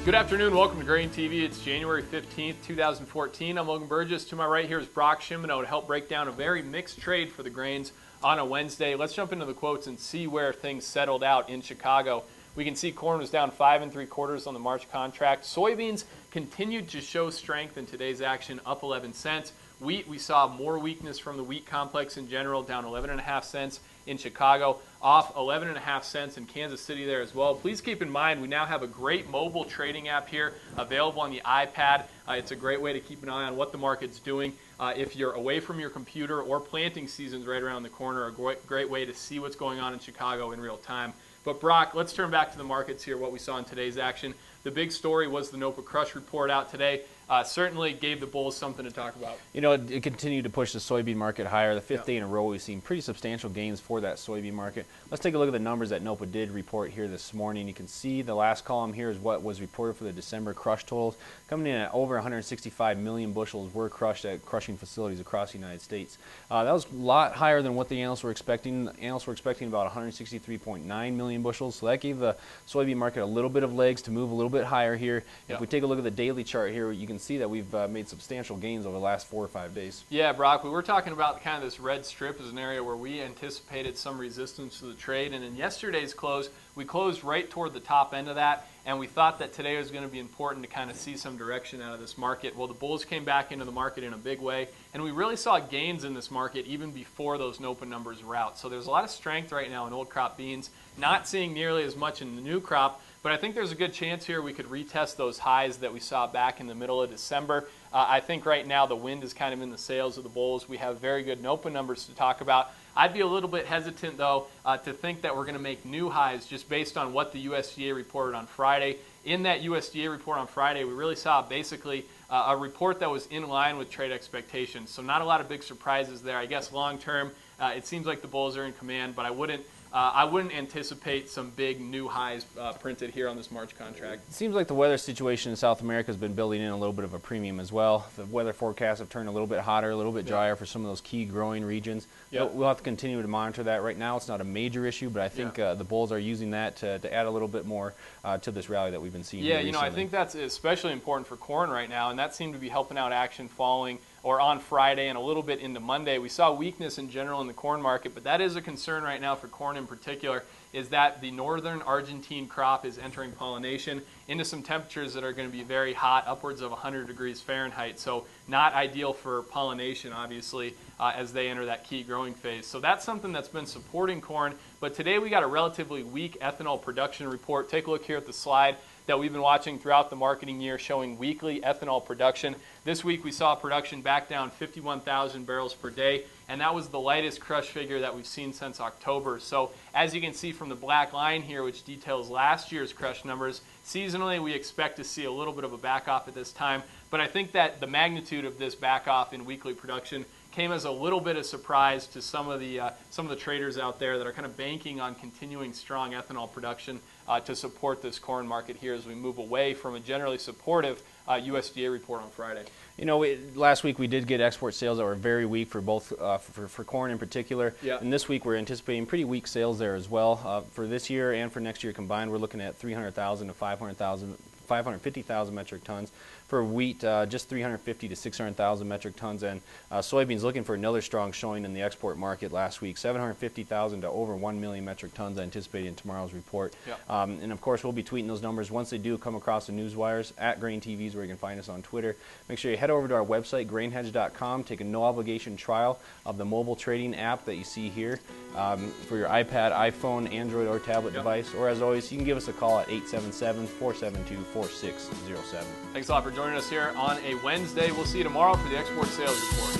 Good afternoon, welcome to GrainTV. It's January 15th, 2014. I'm Logan Burgess. To my right here is Schimbeno to help break down a very mixed trade for the grains on a Wednesday. Let's jump into the quotes and see where things settled out in Chicago. We can see corn was down 5 3/4 on the March contract. Soybeans continued to show strength in today's action, up 11 cents. Wheat, we saw more weakness from the wheat complex in general, down 11.5 cents in Chicago, off 11.5 cents in Kansas City there as well. Please keep in mind we now have a great mobile trading app here available on the iPad. It's a great way to keep an eye on what the market's doing. If you're away from your computer or planting season's right around the corner, a great way to see what's going on in Chicago in real time. But Brock, let's turn back to the markets here, what we saw in today's action. The big story was the NOPA crush report out today. Certainly gave the bulls something to talk about. You know, it continued to push the soybean market higher. The fifth day in a row, we've seen pretty substantial gains for that soybean market. Let's take a look at the numbers that NOPA did report here this morning. You can see the last column here is what was reported for the December crush totals. Coming in at over 165 million bushels were crushed at crushing facilities across the United States. That was a lot higher than what the analysts were expecting. The analysts were expecting about 163.9 million bushels, so that gave the soybean market a little bit of legs to move a little bit higher here. If we take a look at the daily chart here, you can see that we've made substantial gains over the last 4 or 5 days. Yeah, Brock, we were talking about kind of this red strip as an area where we anticipated some resistance to the trade, and in yesterday's close, we closed right toward the top end of that, and we thought that today was going to be important to kind of see some direction out of this market. Well, the bulls came back into the market in a big way, and we really saw gains in this market even before those NOPA numbers were out. So there's a lot of strength right now in old crop beans, not seeing nearly as much in the new crop, but I think there's a good chance here we could retest those highs that we saw back in the middle of December. I think right now the wind is kind of in the sails of the bulls. We have very good NOPA numbers to talk about. I'd be a little bit hesitant, though, to think that we're going to make new highs just based on what the USDA reported on Friday. In that USDA report on Friday, we really saw basically a report that was in line with trade expectations. So not a lot of big surprises there. I guess long term, it seems like the bulls are in command, but I wouldn't anticipate some big new highs printed here on this March contract. It seems like the weather situation in South America has been building in a little bit of a premium as well. The weather forecasts have turned a little bit hotter, a little bit drier for some of those key growing regions. We'll have to continue to monitor that. Right now it's not a major issue, but I think the bulls are using that to add a little bit more to this rally that we've been seeing recently. You know, I think that's especially important for corn right now, and that seemed to be helping out action following or on Friday and a little bit into Monday. We saw weakness in general in the corn market, but that is a concern right now for corn in particular, is that the northern Argentine crop is entering pollination into some temperatures that are going to be very hot, upwards of 100 degrees Fahrenheit. So not ideal for pollination, obviously, as they enter that key growing phase. So that's something that's been supporting corn. But today we got a relatively weak ethanol production report. Take a look here at the slide that we've been watching throughout the marketing year showing weekly ethanol production. This week we saw production back down 51,000 barrels per day, and that was the lightest crush figure that we've seen since October. So as you can see from the black line here, which details last year's crush numbers, seasonally we expect to see a little bit of a back off at this time, but I think that the magnitude of this back off in weekly production came as a little bit of surprise to some of the traders out there that are kind of banking on continuing strong ethanol production to support this corn market here as we move away from a generally supportive USDA report on Friday. You know, last week we did get export sales that were very weak for both for corn in particular, and this week we're anticipating pretty weak sales there as well. For this year and for next year combined, we're looking at 300,000 to 550,000 metric tons. For wheat, just 350 to 600,000 metric tons, and soybeans looking for another strong showing in the export market last week, 750,000 to over 1 million metric tons anticipated in tomorrow's report. And of course, we'll be tweeting those numbers once they do come across the news wires. At GrainTV is where you can find us on Twitter. Make sure you head over to our website, grainhedge.com, take a no-obligation trial of the mobile trading app that you see here for your iPad, iPhone, Android, or tablet device. Or as always, you can give us a call at 877-472-4607. Thanks a lot for joining us here on a Wednesday. We'll see you tomorrow for the export sales report.